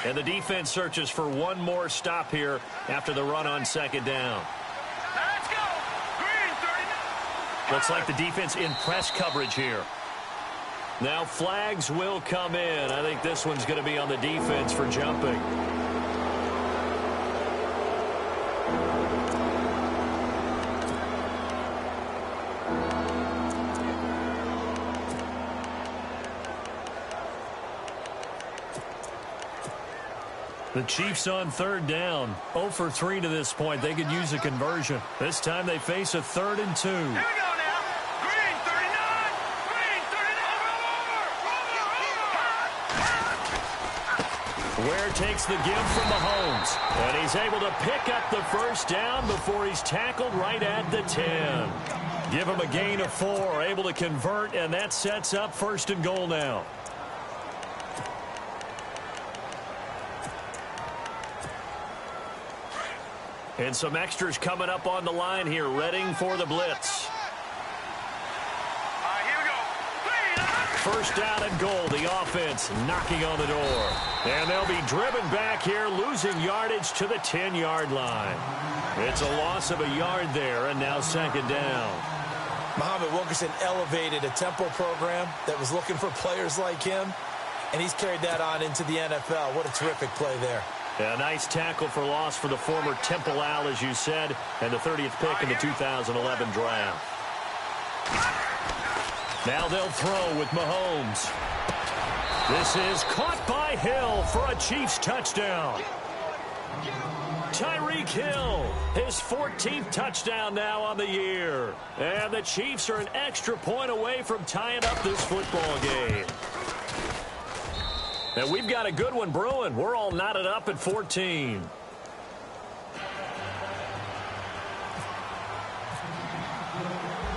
And the defense searches for one more stop here after the run on second down. Let's go. Green 39. Looks like the defense in press coverage here. Now flags will come in. I think this one's going to be on the defense for jumping. The Chiefs on third down. 0 for 3 to this point. They could use a conversion. This time they face a 3rd and 2. Here we go now. Green 39. Green 39. Ware takes the give from Mahomes. And he's able to pick up the first down before he's tackled right at the 10. Give him a gain of 4. Able to convert, and that sets up 1st and goal now. And some extras coming up on the line here, readying for the blitz. Here we go. First down and goal, the offense knocking on the door. And they'll be driven back here, losing yardage to the 10-yard line. It's a loss of a yard there, and now second down. Muhammad Wilkerson elevated a tempo program that was looking for players like him, and he's carried that on into the NFL. What a terrific play there. A nice tackle for loss for the former Temple Owl, as you said, and the 30th pick in the 2011 draft. Now they'll throw with Mahomes. This is caught by Hill for a Chiefs touchdown. Tyreek Hill, his 14th touchdown now on the year. And the Chiefs are an extra point away from tying up this football game. And we've got a good one brewing. We're all knotted up at 14.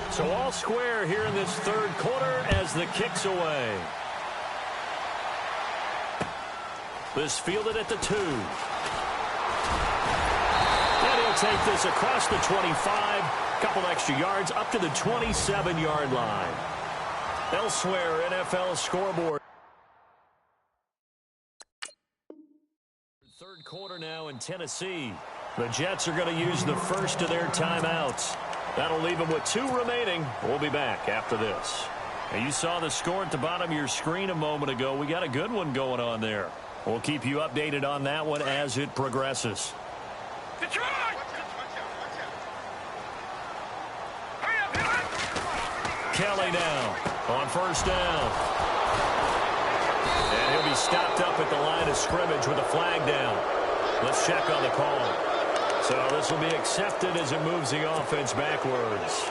So all square here in this third quarter as the kick's away. This fielded at the 2. And he'll take this across the 25. Couple extra yards up to the 27-yard line. Elsewhere, NFL scoreboard. Third quarter now in Tennessee. The Jets are going to use the first of their timeouts. That'll leave them with 2 remaining. We'll be back after this. And you saw the score at the bottom of your screen a moment ago. We got a good one going on there. We'll keep you updated on that one as it progresses. Detroit! Kelly now on first down. And he'll be stopped up at the line of scrimmage with a flag down. Let's check on the call. So this will be accepted as it moves the offense backwards.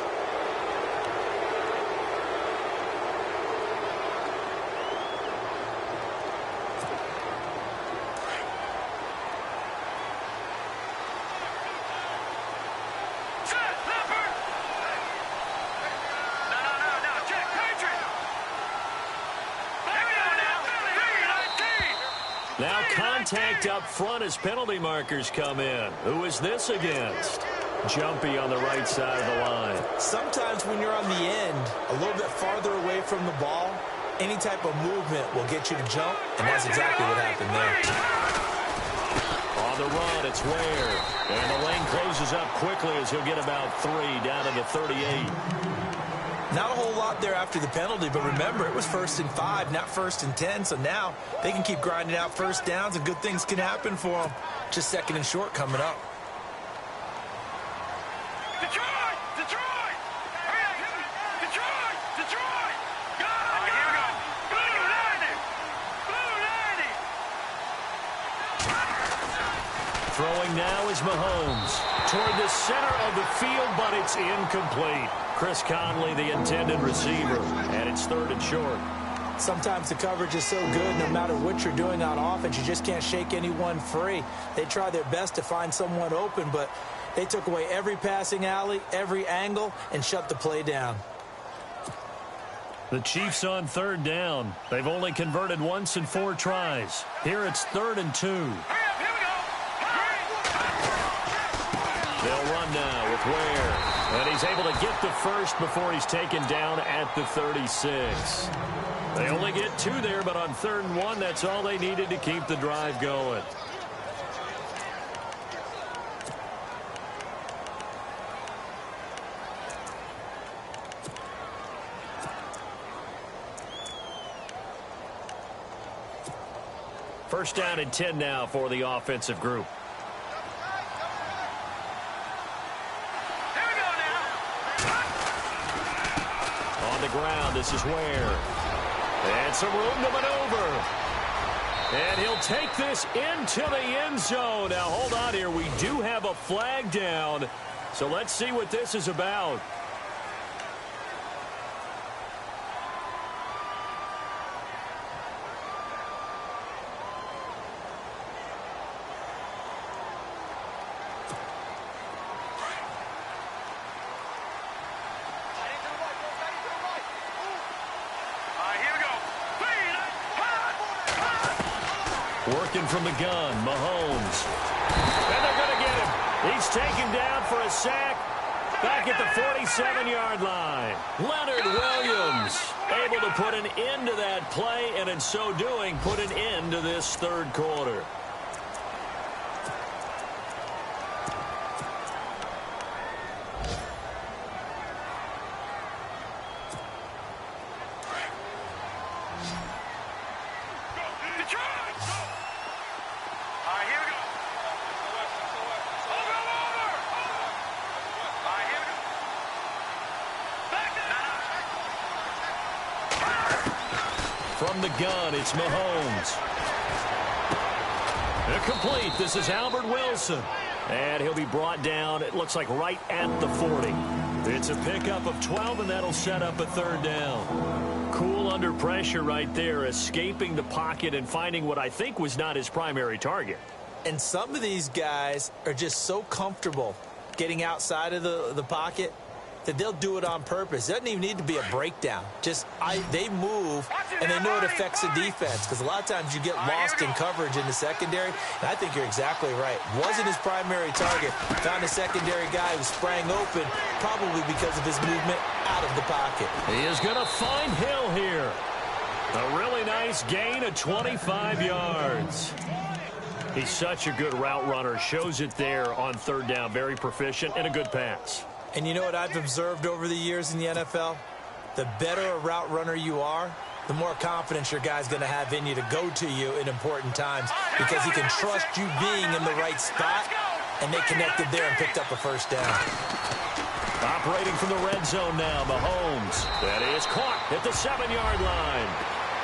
Now contact up front as penalty markers come in. Who is this against? Jumpy on the right side of the line. Sometimes when you're on the end, a little bit farther away from the ball, any type of movement will get you to jump, and that's exactly what happened there. On the run, it's Ware. And the lane closes up quickly as he'll get about 3 down to the 38. Not a whole lot there after the penalty, but remember, it was 1st and 5, not 1st and 10, so now they can keep grinding out first downs and good things can happen for them. Just 2nd and short coming up. Detroit! Detroit! Hurry up! Detroit! Detroit! Go! Here we go! Blue 90! Blue 90! Throwing now is Mahomes. Toward the center of the field, but it's incomplete. Chris Conley, the intended receiver, and it's 3rd and short. Sometimes the coverage is so good, no matter what you're doing on offense, you just can't shake anyone free. They try their best to find someone open, but they took away every passing alley, every angle, and shut the play down. The Chiefs on 3rd down. They've only converted once in 4 tries. Here it's 3rd and 2. They'll run now with Ware. And he's able to get the first before he's taken down at the 36. They only get 2 there, but on 3rd and 1, that's all they needed to keep the drive going. First down and 10 now for the offensive group. Here we go now. On the ground, this is Ware. And some room to maneuver. And he'll take this into the end zone. Now, hold on here. We do have a flag down. So let's see what this is about. Working from the gun, Mahomes. And they're going to get him. He's taken down for a sack back at the 47-yard line. Leonard Williams able to put an end to that play, and in so doing, put an end to this 3rd quarter. From the gun, it's Mahomes. Incomplete. This is Albert Wilson. And he'll be brought down, it looks like right at the 40. It's a pickup of 12, and that'll set up a 3rd down. Cool under pressure right there, escaping the pocket and finding what I think was not his primary target. And some of these guys are just so comfortable getting outside of the pocket that they'll do it on purpose. It doesn't even need to be a breakdown. They move, and they know it affects the defense, because a lot of times you get lost in coverage in the secondary, and I think you're exactly right. Wasn't his primary target. Found a secondary guy who sprang open, probably because of his movement out of the pocket. He is going to find Hill here. A really nice gain of 25 yards. He's such a good route runner. Shows it there on 3rd down. Very proficient and a good pass. And you know what I've observed over the years in the NFL? The better a route runner you are, the more confidence your guy's going to have in you to go to you in important times, because he can trust you being in the right spot, and they connected there and picked up a 1st down. Operating from the red zone now, Mahomes. That is caught at the 7-yard line.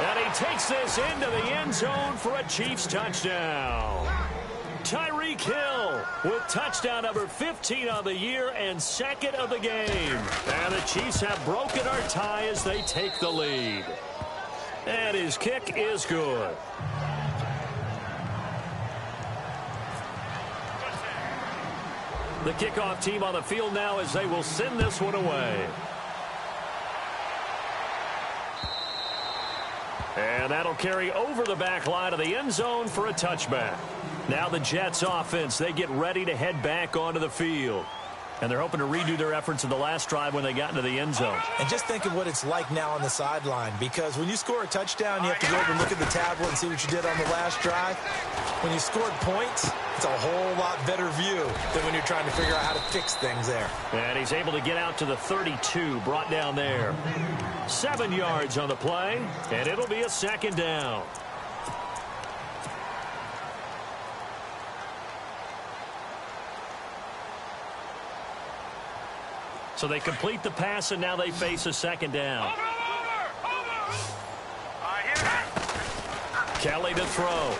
And he takes this into the end zone for a Chiefs touchdown. Tyreek Hill with touchdown number 15 on the year and 2nd of the game. And the Chiefs have broken our tie as they take the lead. And his kick is good. The kickoff team on the field now as they will send this one away. And that'll carry over the back line of the end zone for a touchback. Now the Jets offense, they get ready to head back onto the field. And they're hoping to redo their efforts in the last drive when they got into the end zone. And just think of what it's like now on the sideline, because when you score a touchdown, you have to go over and look at the tablet and see what you did on the last drive. When you scored points, it's a whole lot better view than when you're trying to figure out how to fix things there. And he's able to get out to the 32, brought down there. 7 yards on the play, and it'll be a 2nd down. So they complete the pass, and now they face a 2nd down. Kelly to throw.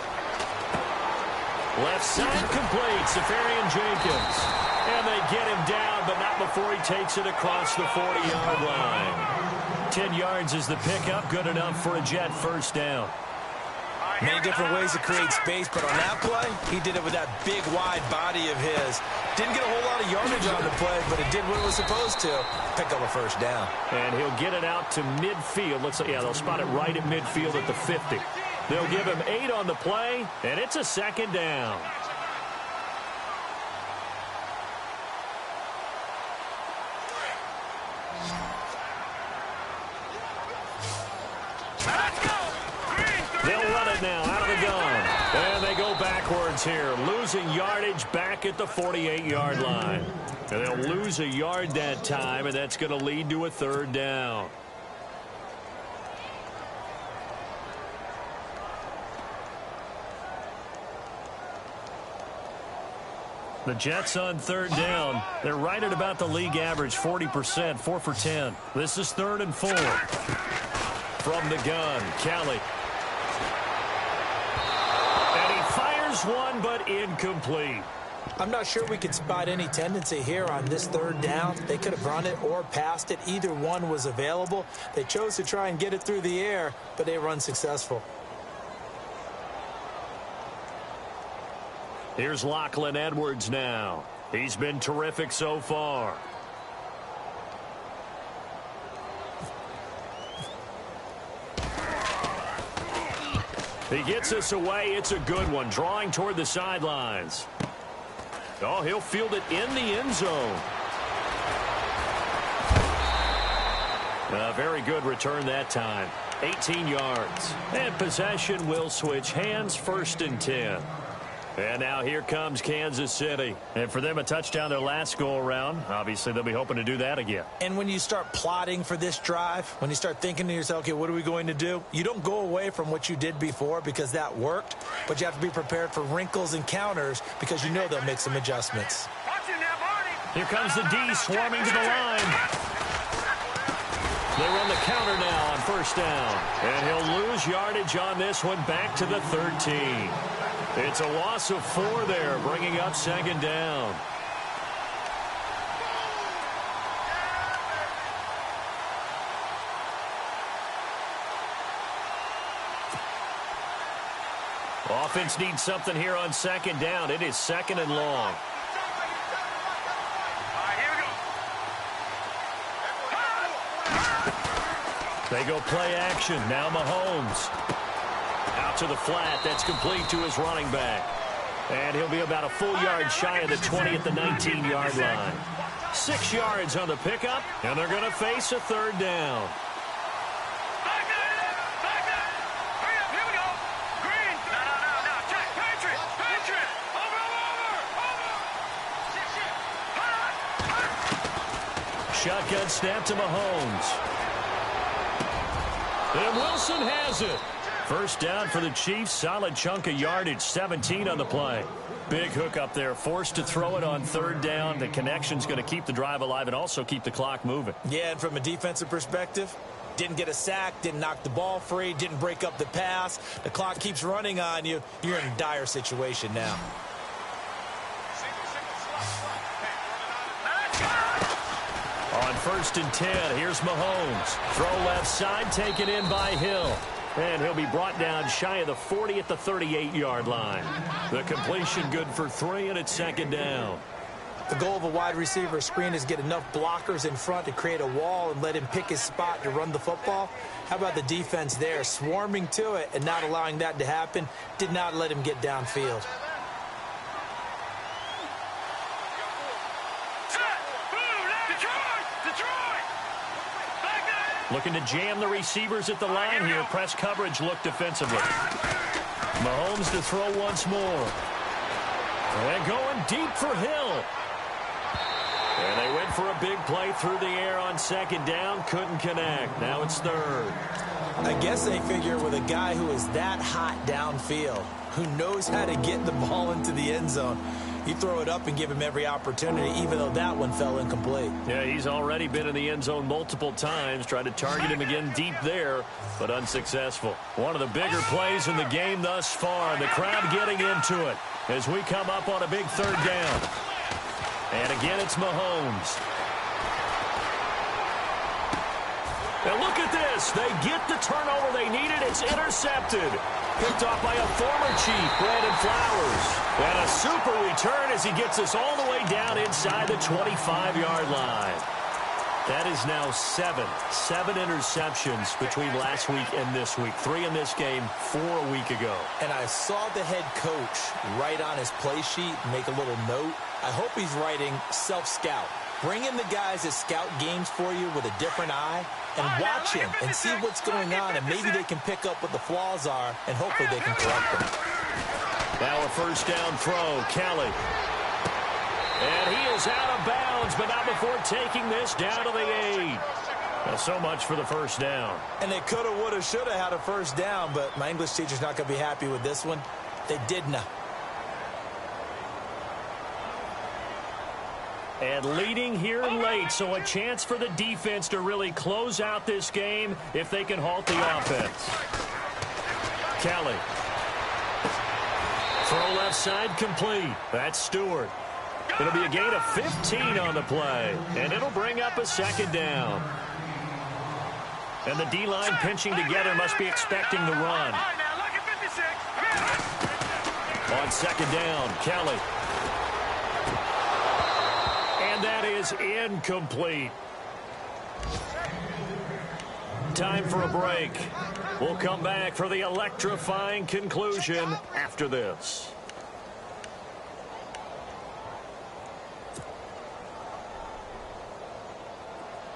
Left side complete, Safarian Jenkins. And they get him down, but not before he takes it across the 40-yard line. 10 yards is the pickup, good enough for a Jet 1st down. Many different ways to create space, but on that play, he did it with that big, wide body of his. Didn't get a whole lot of yardage on the play, but it did what it was supposed to. Pick up a 1st down. And he'll get it out to midfield. Looks like, yeah, they'll spot it right at midfield at the 50. They'll give him 8 on the play, and it's a 2nd down. downs here, losing yardage back at the 48-yard line. And they'll lose a yard that time, and that's going to lead to a third down. The Jets on third down. They're right at about the league average, 40%, 4 for 10. This is 3rd and 4. From the gun, Kelly. And he fires one, but incomplete. I'm not sure we could spot any tendency here on this third down. They could have run it or passed it. Either one was available. They chose to try and get it through the air, but they were unsuccessful. Here's Lachlan Edwards now. He's been terrific so far. He gets us away. It's a good one. Drawing toward the sidelines. Oh, he'll field it in the end zone. A very good return that time. 18 yards. And possession will switch hands, 1st and 10. And now here comes Kansas City. And for them, a touchdown their last go-around. Obviously, they'll be hoping to do that again. And when you start plotting for this drive, when you start thinking to yourself, okay, what are we going to do? You don't go away from what you did before because that worked, but you have to be prepared for wrinkles and counters because you know they'll make some adjustments. Here comes the D swarming to the line. They run the counter now on 1st down. And he'll lose yardage on this one back to the 13. It's a loss of 4 there, bringing up 2nd down. Offense needs something here on 2nd down. It is 2nd and long. They go play action. Now Mahomes. Out to the flat. That's complete to his running back. And he'll be about a full yard shy of the 20 at the 19-yard line. 6 yards on the pickup, and they're going to face a 3rd down. Shotgun snap to Mahomes. And Wilson has it. 1st down for the Chiefs. Solid chunk of yardage. 17 on the play. Big hook up there. Forced to throw it on 3rd down. The connection's going to keep the drive alive and also keep the clock moving. Yeah, and from a defensive perspective, didn't get a sack, didn't knock the ball free, didn't break up the pass. The clock keeps running on you. You're in a dire situation now. On 1st and 10, here's Mahomes. Throw left side, taken in by Hill. And he'll be brought down shy of the 40 at the 38-yard line. The completion good for 3, and it's 2nd down. The goal of a wide receiver screen is get enough blockers in front to create a wall and let him pick his spot to run the football. How about the defense there, swarming to it and not allowing that to happen? Did not let him get downfield. Looking to jam the receivers at the line here. Press coverage look defensively. Mahomes to throw once more. And going deep for Hill. And they went for a big play through the air on 2nd down. Couldn't connect. Now it's 3rd. I guess they figure with a guy who is that hot downfield, who knows how to get the ball into the end zone, you throw it up and give him every opportunity, even though that one fell incomplete. Yeah, he's already been in the end zone multiple times. Tried to target him again deep there, but unsuccessful. One of the bigger plays in the game thus far. The crowd getting into it as we come up on a big 3rd down. And again, it's Mahomes. And look at this. They get the turnover they needed. It's intercepted. Picked off by a former Chief, Brandon Flowers. And a super return as he gets us all the way down inside the 25-yard line. That is now 7 interceptions between last week and this week. 3 in this game, 4 a week ago. And I saw the head coach write on his play sheet, make a little note. I hope he's writing self-scout. Bring in the guys that scout games for you with a different eye and watch him and see what's going on, and maybe they can pick up what the flaws are, and hopefully they can correct them. Now a first down throw. Kelly. And he is out of bounds, but not before taking this down to the 8. Now, so much for the first down. And they could have, would have, should have had a first down, but my English teacher's not going to be happy with this one. They didn't. And leading here late, so a chance for the defense to really close out this game if they can halt the offense. Kelly. Throw left side complete. That's Stewart. It'll be a gain of 15 on the play, and it'll bring up a second down. And the D-line pinching together must be expecting the run. On second down, Kelly. And that is incomplete. Time for a break. We'll come back for the electrifying conclusion after this.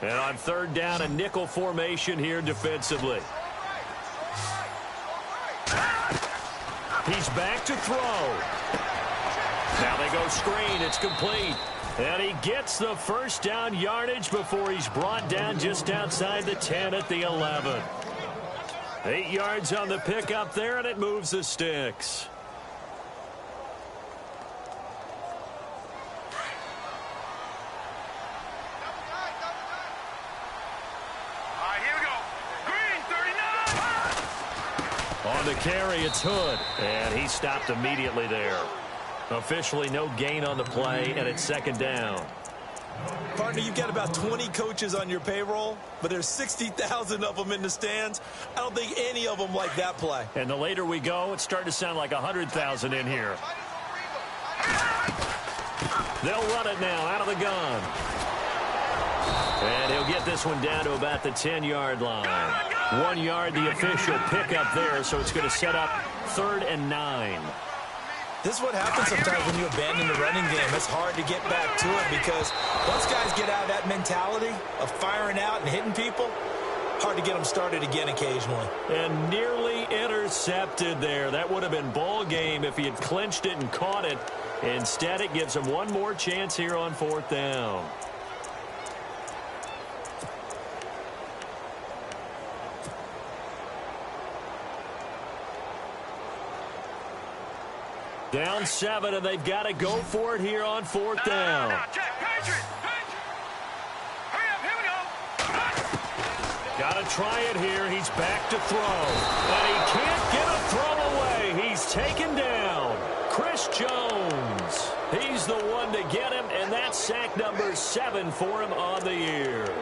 And on third down, a nickel formation here defensively. He's back to throw. Now they go screen. It's complete. And he gets the first down yardage before he's brought down just outside the 10 at the 11. 8 yards on the pickup there, and it moves the sticks. On the carry, it's Hood, and he stopped immediately there. Officially no gain on the play, and it's second down. Partner, you've got about 20 coaches on your payroll, but there's 60,000 of them in the stands. I don't think any of them like that play. And the later we go, it's starting to sound like 100,000 in here. They'll run it now out of the gun. And he'll get this one down to about the 10-yard line. 1 yard, the official pickup there, so it's going to set up 3rd and 9. This is what happens sometimes when you abandon the running game. It's hard to get back to it because once guys get out of that mentality of firing out and hitting people, hard to get them started again occasionally. And nearly intercepted there. That would have been ball game if he had clinched it and caught it. Instead, it gives him one more chance here on 4th down. Down 7, and they've got to go for it here on 4th down. Got to try it here. He's back to throw. And he can't get a throw away. He's taken down. Chris Jones. He's the one to get him, and that's sack number 7 for him on the year.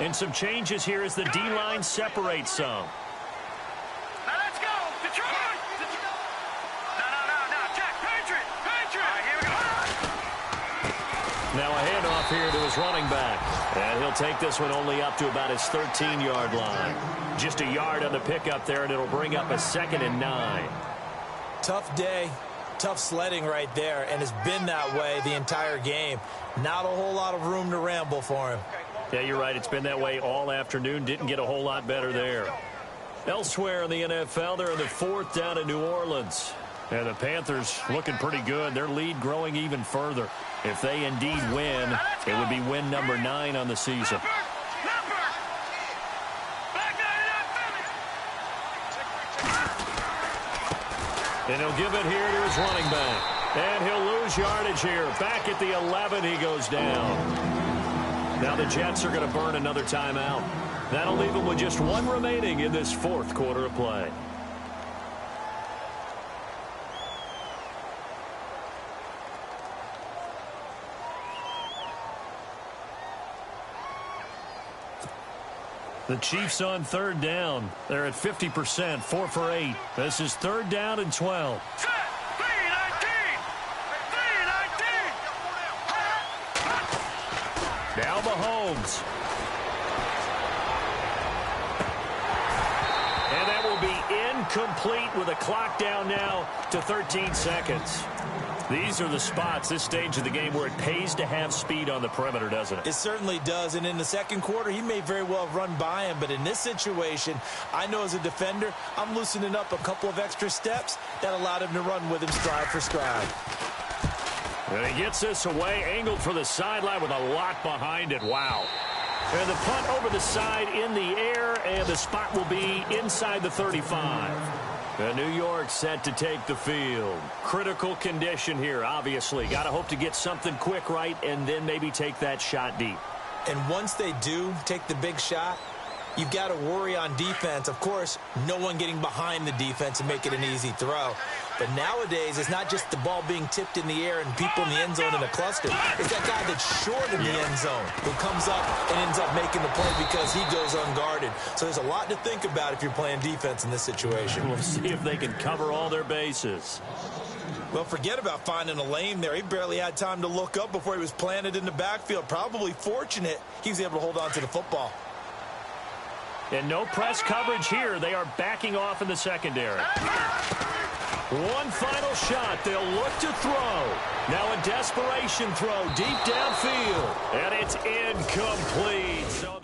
And some changes here as the D-line separates some. Now let's go, Detroit! No, Jack, Patriot! All right, here we go. Now a handoff here to his running back. And he'll take this one only up to about his 13-yard line. Just a yard on the pickup there, and it'll bring up a 2nd and 9. Tough day, tough sledding right there, and it's been that way the entire game. Not a whole lot of room to ramble for him. Yeah, you're right. It's been that way all afternoon. Didn't get a whole lot better there. Elsewhere in the NFL, they're in the 4th down in New Orleans. And the Panthers looking pretty good. Their lead growing even further. If they indeed win, it would be win number 9 on the season. And he'll give it here to his running back. And he'll lose yardage here. Back at the 11, he goes down. Now the Jets are going to burn another timeout. That'll leave them with just 1 remaining in this 4th quarter of play. The Chiefs on 3rd down. They're at 50%, 4 for 8. This is 3rd down and 12. Now Mahomes. And that will be incomplete with a clock down now to 13 seconds. These are the spots, this stage of the game, where it pays to have speed on the perimeter, doesn't it? It certainly does, and in the second quarter, he may very well run by him, but in this situation, I know as a defender, I'm loosening up a couple of extra steps that allowed him to run with him stride for stride. And he gets this away, angled for the sideline with a lot behind it. Wow. And the punt over the side in the air, and the spot will be inside the 35. And New York set to take the field. Critical condition here, obviously. Got to hope to get something quick right and then maybe take that shot deep. And once they do take the big shot, you've got to worry on defense. Of course, no one getting behind the defense and make it an easy throw. But nowadays, it's not just the ball being tipped in the air and people in the end zone in a cluster. It's that guy that's short in the end zone who comes up and ends up making the play because he goes unguarded. So there's a lot to think about if you're playing defense in this situation. We'll see if they can cover all their bases. Well, forget about finding a lane there. He barely had time to look up before he was planted in the backfield. Probably fortunate he was able to hold on to the football. And no press coverage here. They are backing off in the secondary. One final shot. They'll look to throw. Now a desperation throw deep downfield. And it's incomplete. So